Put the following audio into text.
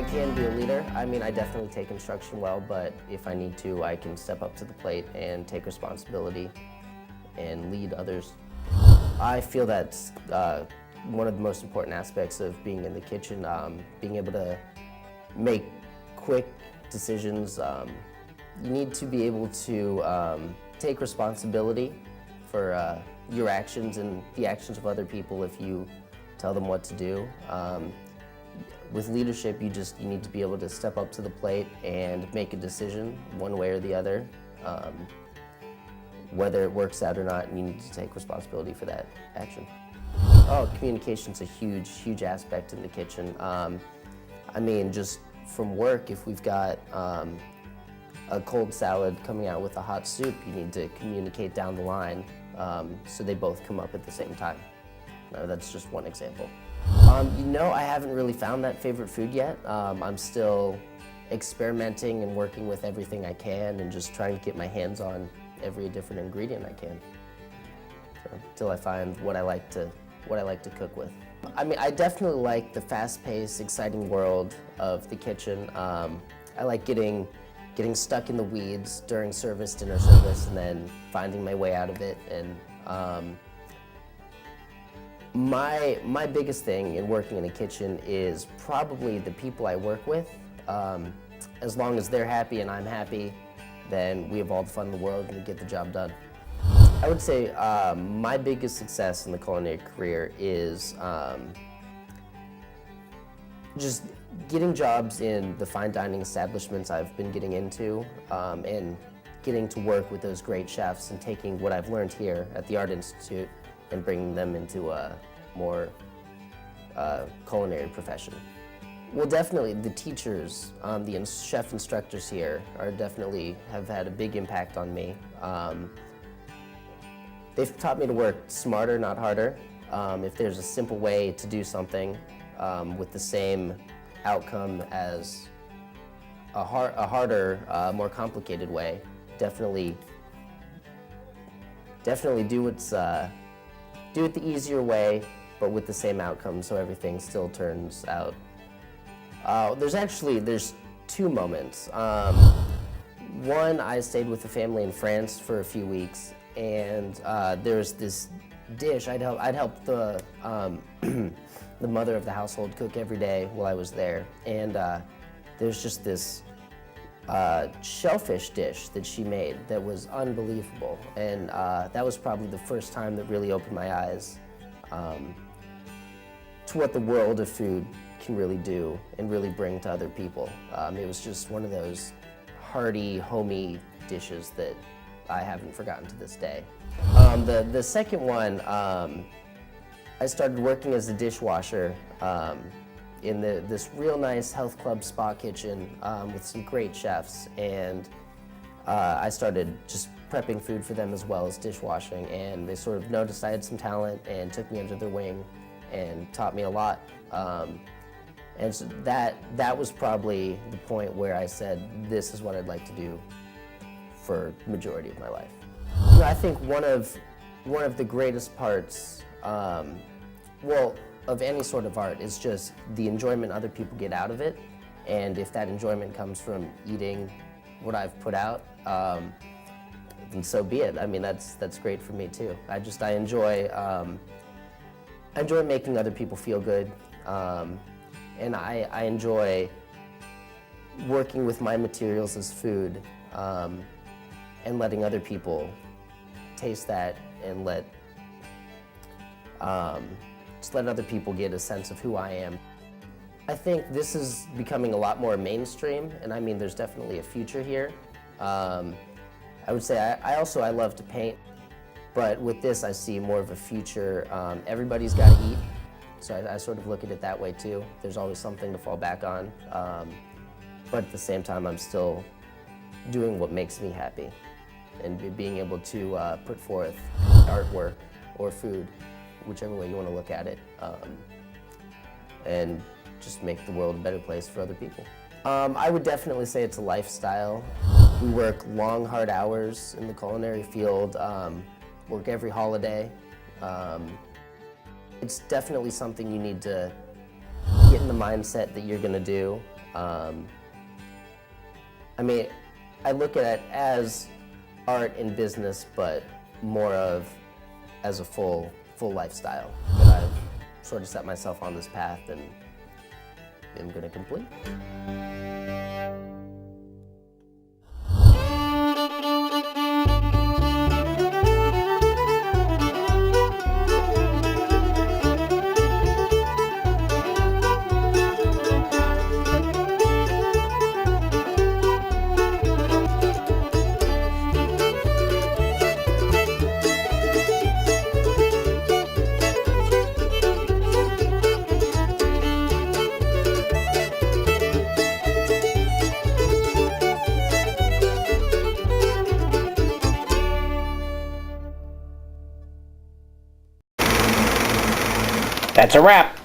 I can be a leader. I mean, I definitely take instruction well, but if I need to, I can step up to the plate and take responsibility and lead others. I feel that's one of the most important aspects of being in the kitchen, being able to make quick decisions. You need to be able to take responsibility for your actions and the actions of other people if you tell them what to do. With leadership, you need to be able to step up to the plate and make a decision one way or the other. Whether it works out or not, you need to take responsibility for that action. Oh, communication's a huge aspect in the kitchen. I mean, just from work, if we've got a cold salad coming out with a hot soup, you need to communicate down the line so they both come up at the same time. That's just one example. I haven't really found that favorite food yet. I'm still experimenting and working with everything I can and just trying to get my hands on every different ingredient I can until I find what I like to cook with. I mean, I definitely like the fast-paced, exciting world of the kitchen. I like getting stuck in the weeds during dinner service, and then finding my way out of it. And my biggest thing in working in a kitchen is probably the people I work with. As long as they're happy and I'm happy, then we have all the fun in the world and we get the job done. I would say my biggest success in the culinary career is just getting jobs in the fine dining establishments I've been getting into, and getting to work with those great chefs and taking what I've learned here at the Art Institute and bringing them into a more culinary profession. Well, definitely the teachers, the chef instructors here have had a big impact on me. They've taught me to work smarter, not harder. If there's a simple way to do something with the same outcome as a harder, more complicated way, definitely do it the easier way, but with the same outcome, so everything still turns out. There's two moments. One, I stayed with a family in France for a few weeks, and there's this dish. I'd help the the mother of the household cook every day while I was there, and there's just this shellfish dish that she made that was unbelievable, and that was probably the first time that really opened my eyes to what the world of food can really do and really bring to other people. It was just one of those hearty, homey dishes that I haven't forgotten to this day. The second one, I started working as a dishwasher in this real nice health club spa kitchen with some great chefs, and I started just prepping food for them as well as dishwashing, and they sort of noticed I had some talent and took me under their wing and taught me a lot. And so that was probably the point where I said, this is what I'd like to do for the majority of my life. I think one of the greatest parts, of any sort of art is just the enjoyment other people get out of it. And if that enjoyment comes from eating what I've put out, then so be it. I mean, that's great for me too. I enjoy making other people feel good. And I enjoy working with my materials as food, and letting other people taste that and just let other people get a sense of who I am. I think this is becoming a lot more mainstream, and I mean, there's definitely a future here. I would say I love to paint, but with this I see more of a future. Everybody's got to eat. So I sort of look at it that way too. There's always something to fall back on. But at the same time, I'm still doing what makes me happy and being able to put forth artwork or food, whichever way you want to look at it, and just make the world a better place for other people. I would definitely say it's a lifestyle. We work long, hard hours in the culinary field, work every holiday. It's definitely something you need to get in the mindset that you're going to do, I mean, I look at it as art and business, but more of as a full lifestyle that I've sort of set myself on this path and am going to complete. That's a wrap.